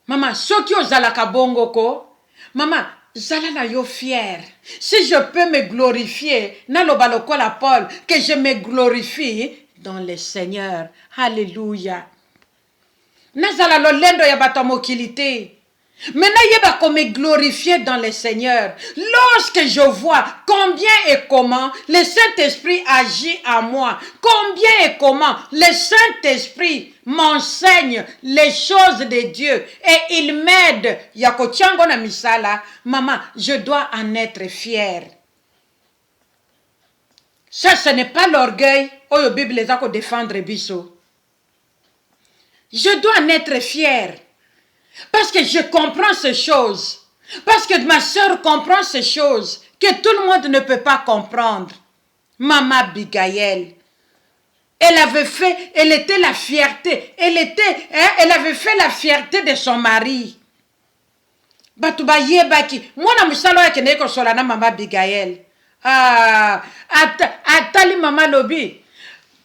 Maman, soki ozalaka bongo ko, maman, zala na yo fier. Si je peux me glorifier, na lo baloko la Paul, que je me glorifie dans le Seigneur. Alléluia. Nazala lolendo ya bato mokilité. Maintenant, il va comme me glorifier dans le Seigneur. Lorsque je vois combien et comment le Saint-Esprit agit à moi, combien et comment le Saint-Esprit m'enseigne les choses de Dieu et il m'aide. Yako tiango na misala, maman, je dois en être fière. Ça, ce n'est pas l'orgueil. Oh, la Bible les a qu'on défendre biso. Je dois en être fière. Parce que je comprends ces choses. Parce que ma soeur comprend ces choses que tout le monde ne peut pas comprendre. Maman Abigail, elle était la fierté. Elle avait fait la fierté de son mari. Batuba yebaki. Mwana musalo yake neko solana Maman Abigail. Atali Maman Lobi.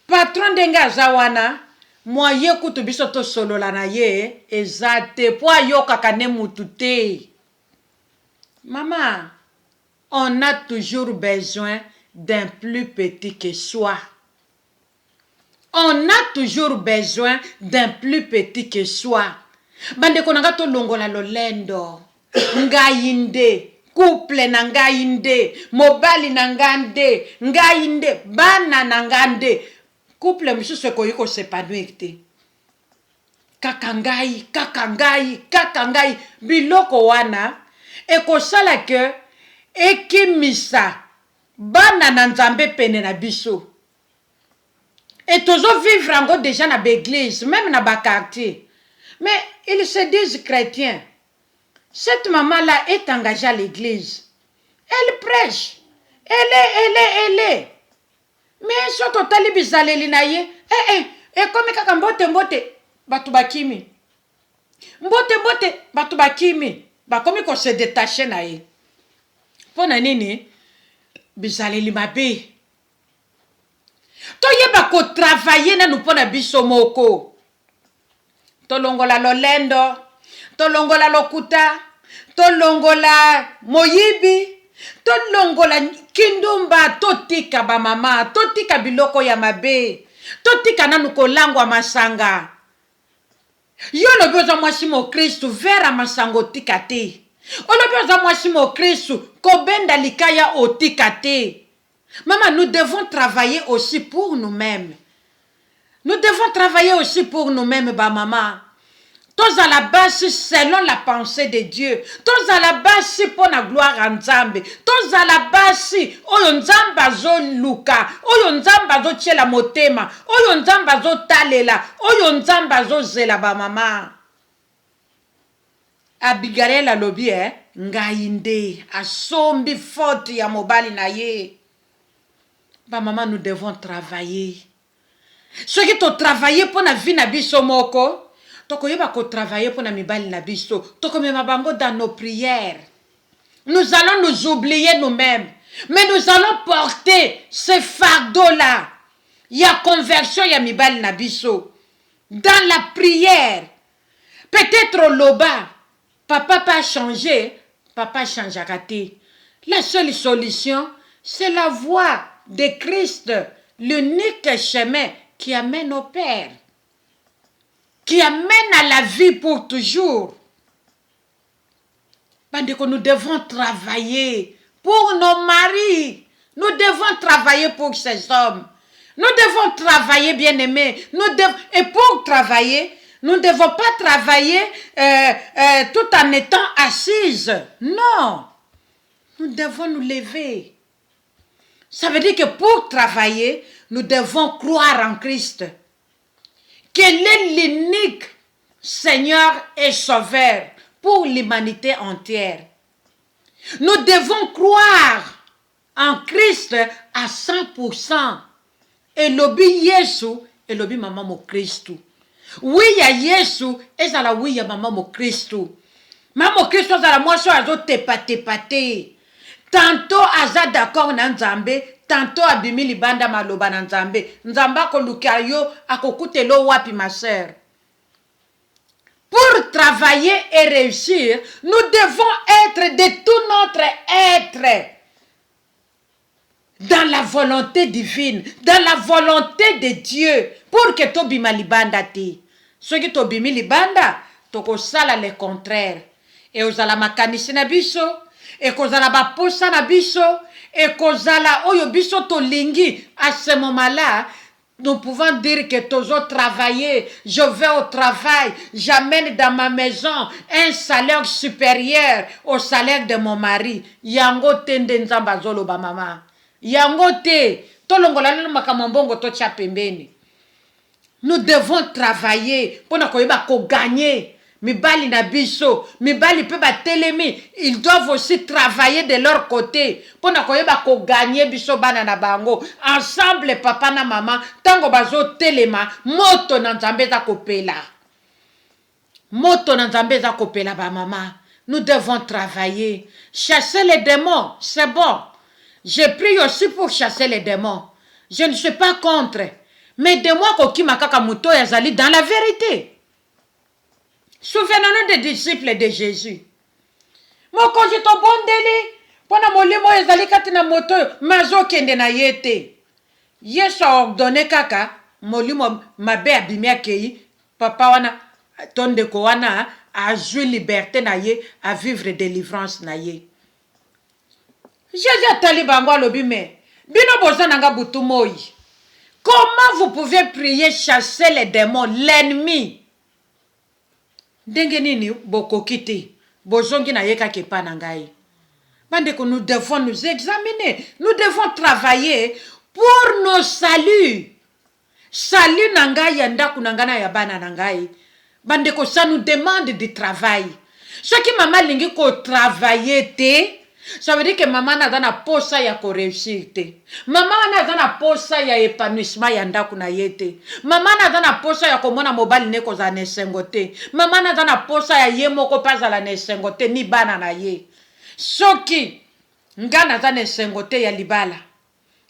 Patron denga zawana. Moi yekutu biso to solo la na ye ezate po ayoka kane mutute. Maman, on a toujours besoin d'un plus petit que soi. On a toujours besoin d'un plus petit que soi. Bande konanga to longola lolendo. Ngainde. Couple na ngainde. Mobali na ngande. Ngainde. Bana na ngande. Couple msusu koyiko s'épanouir te. Kakangai. Biloko wana. Eko sala ke. Ekimisa. Bana na nzambe pene na biso. Et toujours vivre encore déjà dans l'église, même dans le quartier. Mais ils se disent chrétiens. Cette maman-là est engagée à l'église. Elle prêche. Elle est. Mais so totali bizaleli na ye comme kaka mbote batu bakimi mbote batu bakimi bakomi ko se détacher na ye pona nini bizaleli mabe to yeba ko travailler na nu pona biso moko to longola lolendo to longola lokuta to longola moyibi tolongola kindumba totika ba mama totika biloko ya mabe totika nanu kolangwa masanga yo lobi mwasi mo Kristu vera masango tika te olobi mwasi mo Kristu kobenda likaya otika te. Maman, nous devons travailler aussi pour nous-mêmes. Nous devons travailler aussi pour nous-mêmes ba mama. Tous à la base selon la pensée de Dieu. Tous à la base pour la gloire en Nzambe. Tous à la base oyo Nzamba zo luka, oyo Nzamba zo tchela motema, oyo Nzamba zo talela, oyo Nzamba zo zela ba mama. Abigail alobi ngainde asombi faute ya mobali na ye. Ba mama, nous devons travailler. Ceux qui ont travaillé pour la vie na biso moko. Toko yeba ko travailler pour na mibali na biso. Toko mema bango dans nos prières. Nous allons nous oublier nous-mêmes. Mais nous allons porter ce fardeau-là. Il y a conversion ya mibali na biso. Dans la prière. Peut-être au loba. Papa pas changé. Papa change à rater. La seule solution, c'est la voie de Christ. L'unique chemin qui amène au Père. Qui amène à la vie pour toujours. Parce que nous devons travailler pour nos maris. Nous devons travailler pour ces hommes. Nous devons travailler, bien-aimés. Et pour travailler, nous ne devons pas travailler tout en étant assises. Non. Nous devons nous lever. Ça veut dire que pour travailler, nous devons croire en Christ. Quel est l'unique Seigneur et Sauveur pour l'humanité entière. Nous devons croire en Christ à 100%. Et lobi Yesu, et lobi maman mo Christu. Oui, ya Yesu, et ça la oui, ya maman mo Christu. Maman mo Christu, ça la moi, so azo tepate. Tantôt aza d'accord na Nzambe, tantôt abimi libanda maloba na Nzambe. Nzamba ko luka yo akokute lo wapi ma sœur. Pour travailler et réussir, nous devons être de tout notre être dans la volonté divine, dans la volonté de Dieu, pour que tobima libanda te. Ce qui tobimi libanda, toko sala le contraire. Et ozala makanisi na biso, et kozala baposa na biso, et kozala oyo biso tolingi. À ce moment-là, nous pouvons dire que toujours travailler, je vais au travail, j'amène dans ma maison un salaire supérieur au salaire de mon mari. Yango tende nzamba zolo ba mama. Yango te, tolongola lelo makamambongo to tia pembeni. Nous devons travailler pour ko gagner. Mibali na biso, mibali pe ba telemi, ils doivent aussi travailler de leur côté pour ko gagner biso bana na bango. Ensemble papa na maman, tango bazo telema, moto na nzambe za kopela. Moto na nzambe za kopela ba maman. Nous devons travailler, chasser les démons, c'est bon. Je prie aussi pour chasser les démons. Je ne suis pas contre. Mais de moi koki makaka muto yazali dans la vérité. Souvenons-nous des disciples de Jésus. Mokonzi to bondeli pona molimo ezali kati na moto mazo kende na yete. Yesu a ordonné kaka molimo mabe abimi akei papa wana tondeko wana a joué liberté na ye, à vivre délivrance na ye. Jésus atali bango alobi me bino bozananga butu moi. Comment vous pouvez prier chasser les démons, l'ennemi? Ndenge nini bokokite bozongi na yeka kepa na ngai. Bandeko, nous devons nous examiner, nous devons travailler pour nos saluts. Salut na ngai ya ndaku na ngana ya bana na ngai. Bandeko, ça nous demande du travail. Ce qui maman lingi ko travailler te, ça veut dire que maman n'a dans la posa ya ko réussir te. Maman n'a dans la posa ya épanouissement ya ndaku na yete. Maman n'a dans la posa ya ko mona mobali ne ko za nesengote. Maman n'a dans la posa ya ye moko pa za la nesengote ni bana na ye. Soki ngana za nesengote ya libala.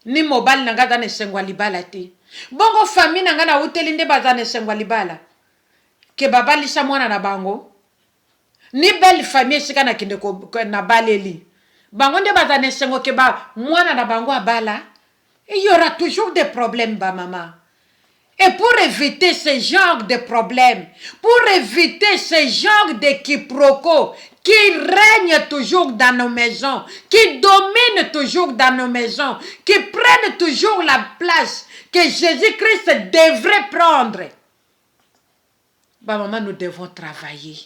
Ni mobali na ngana nesengwa libala te. Bongo famille na ngana uteli nde baza nesengwa libala. Ke babali sa mwana na bango. Ni belle famille sika na kinde ko na baleli. Bango nde baza nesengo ke ba mwana na bango abala. Il y aura toujours des problèmes ba maman. Et pour éviter ce genre de problèmes, pour éviter ce genre de quiproquos qui règnent toujours dans nos maisons, qui dominent toujours dans nos maisons, qui prennent toujours la place que Jésus-Christ devrait prendre, bah maman, nous devons travailler.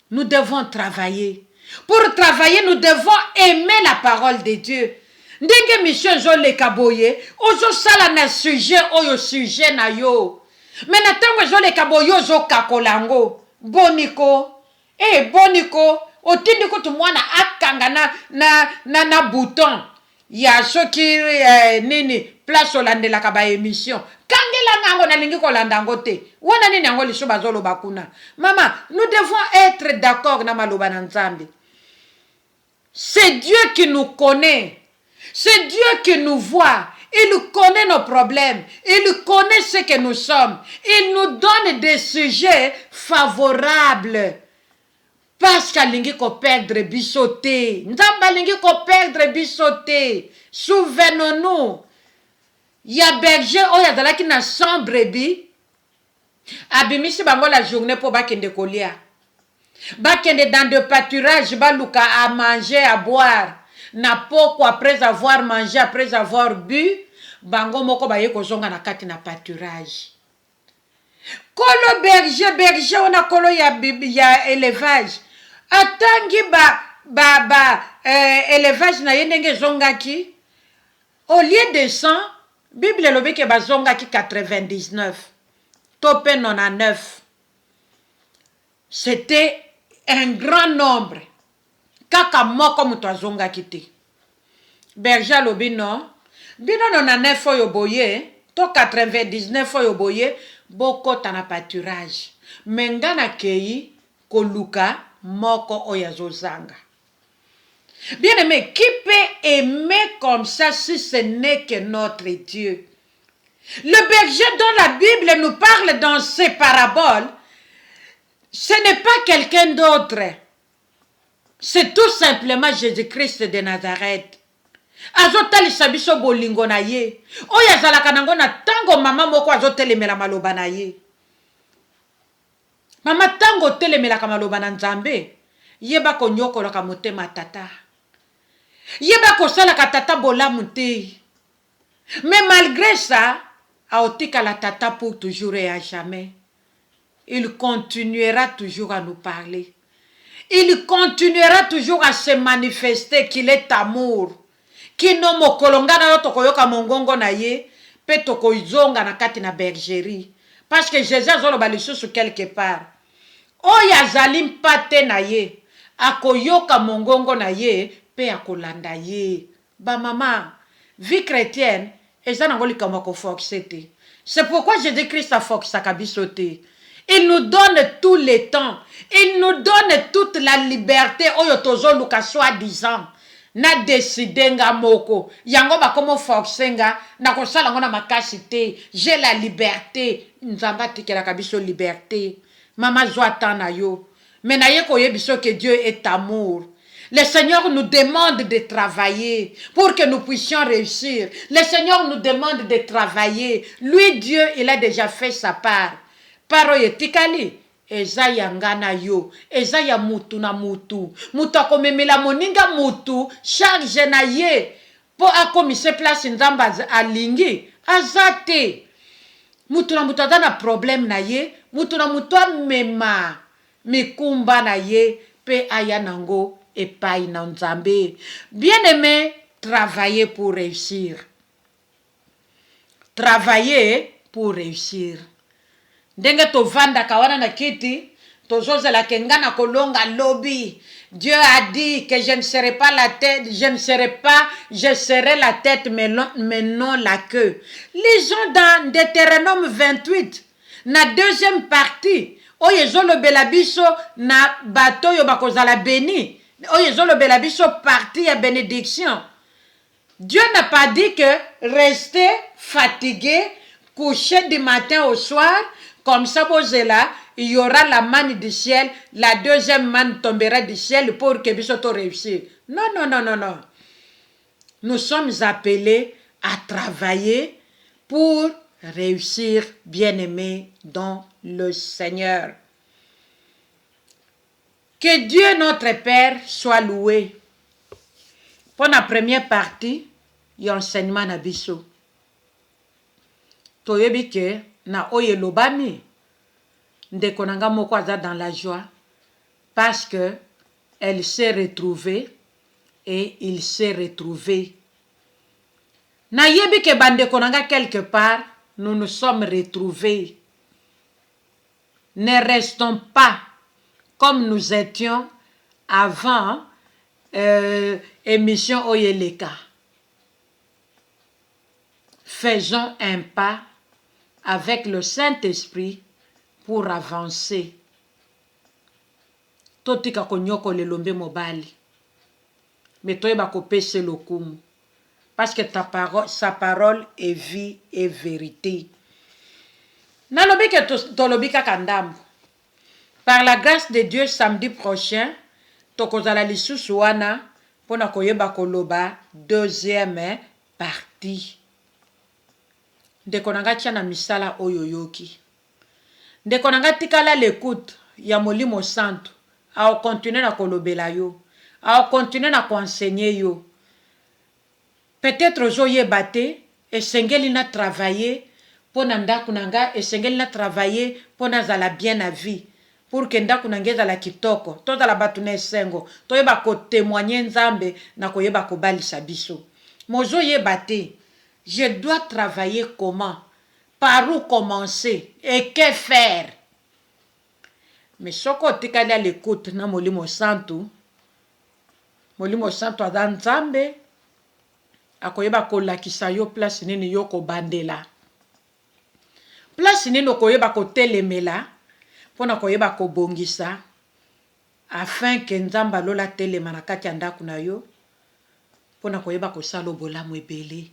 Nous devons travailler. Pour travailler, nous devons aimer la parole de Dieu. Ndenge mission zo le kaboye, ozo sala na sujet oyo sujet na yo. Mais na tango zo le kaboye zo kakolango. Boniko. Boniko, otindi ko tu mwana akanga na bouton. Ya soki nini place olandela ka ba émission. Kangela ngango na lingi ko landango te. Wana nini yango liso bazolo bakuna. Maman, nous devons être d'accord na maloba na Nzambe. C'est Dieu qui nous connaît. C'est Dieu qui nous voit. Il connaît nos problèmes. Il connaît ce que nous sommes. Il nous donne des sujets favorables. Parce qu'alingi ko perdre bisoté. Nzamba lingi ko perdre bisoté. Souvenons-nous. Ya berger oya zalaki na 100 brebis. Abimisi bango la journée pour bakende kolia. Bakende dans de pâturage baluka à manger, à boire. Na poko après avoir mangé, après avoir bu, bango moko baye kozonga na kati na pâturage. Kolo berger on a kolo ya élevage. Atangi élevage na yendenge zongaki. Au lieu de 100, Bible lobi ke ba zongaki 99. Topé 99. C'était un grand nombre. Kaka moko muto azongaki te. Berger lobi non. Bino 99 oyo boye, to 99 oyo boye, boko tana pâturage. Mengana kei koluka moko oyazozanga. Bien aimé, qui peut aimer comme ça si ce n'est que notre Dieu? Le berger dont la Bible nous parle dans ces paraboles, Ce n'est pas quelqu'un d'autre. C'est tout simplement Jésus-Christ de Nazareth. Azotalisa biso bolingo na ye. Oyo azalaka nango na tango mama moko azotelemela maloba na ye. Mama tango telemelaka maloba na Nzambe, yeba konyokolaka motema tata. Yeba kosalaka tata bolamu te. Mais malgré ça, aotika la tata pour toujours et à jamais. Il continuera toujours à nous parler. Il continuera toujours à se manifester qu'il est amour. Kino mokolonga na yo tokoyoka mongongo na ye, pe tokoizonga na kati na bergerie. Parce que Jésus azoloba lisusu quelque part. Oya azali mpate na ye, akoyoka mongongo na ye, pe akolanda ye. Ba mama, vie chrétienne, eza nango likambo ko foxete. C'est pourquoi Jésus-Christ a foxaka biso te. Il nous donne tout le temps. Il nous donne toute la liberté. Oyo tozo luka soi-disant. Na décidé nga moko. Yango ba komo forcenga. Na kosala ngo na makasi te. J'ai la liberté. Nzamba tikela kabiso liberté. Mama zoata na yo. Mais na ye koye biso que Dieu est amour. Le Seigneur nous demande de travailler pour que nous puissions réussir. Le Seigneur nous demande de travailler. Lui, Dieu, il a déjà fait sa part. Paro ye tikali, eza ya ngana yo, eza ya mutu na mutu. Mutu akomemela moninga mutu, charge na ye, po akomise place nzamba alingi, azate. Mutu na mutu adana problème na ye, mutu na mutu amema, mikumba na ye, pe aya nango, epai na Nzambe. Bien aimé, travailler pour réussir. Travailler pour réussir. Ndenge to vanda kawana na kiti, to zozela kengana kolonga lobby. Dieu a dit que je ne serai pas la tête, je serai la tête, mais non la queue. Lisons dans Deutéronome 28, na deuxième partie, oye zolo belabiso na bato yo bakozala béni, oye zolo belabiso partie ya bénédiction. Dieu n'a pas dit que rester fatigué, coucher du matin au soir. Comme ça, il y aura la manne du ciel, la deuxième manne tombera du ciel pour que Bissoto réussisse. Non, non, non, non, non. Nous sommes appelés à travailler pour réussir, bien-aimés dans le Seigneur. Que Dieu notre Père soit loué. Pour la première partie, il y a enseignement na biso. Toyebike na oye lobami ndeko nanga moko aza dans la joie parce que elle s'est retrouvée et il s'est retrouvé. Na yebi ke bandeko nanga quelque part nous nous sommes retrouvés. Ne restons pas comme nous étions avant émission Oyeleka. Faisons un pas avec le Saint-Esprit pour avancer. Totika konyoko le lombe mobali. Mais toi, il kopese lokumu. Parce que sa parole est vie et vérité. Nalobi ke tolobika kandambo. Par la grâce de Dieu, samedi prochain, tokozala lisusu wana pona koyeba koloba deuxième partie. Ndeko nanga tiana misala oyoyoki. Ndeko nanga tikala l'écoute ya Molimo Santo. A continuer na kolobela yo. A continuer na enseigner yo. Peut-être ozoye bate esengeli na travailler pona ndaku nanga esengeli na travailler pona zala bien à vie. Pour que ndaku nanga zala kitoko. Toza la batu na esengo. Toyeba ko témoigner Nzambe na koyeba ko balisa biso. Mozoye bate. Je dois travailler comment? Par où commencer? Et que faire? Mais ce côté qu'il y a l'écoute, na Molimo Santo aza Nzambe, akoyeba kolakisa yo place nini yo ko bandela. Place nini okoyeba ko telemela, pona koyeba ko bongisa, afin que Nzamba lola telema na kati ya ndaku na yo, pona koyeba ko sala bolamu ebele.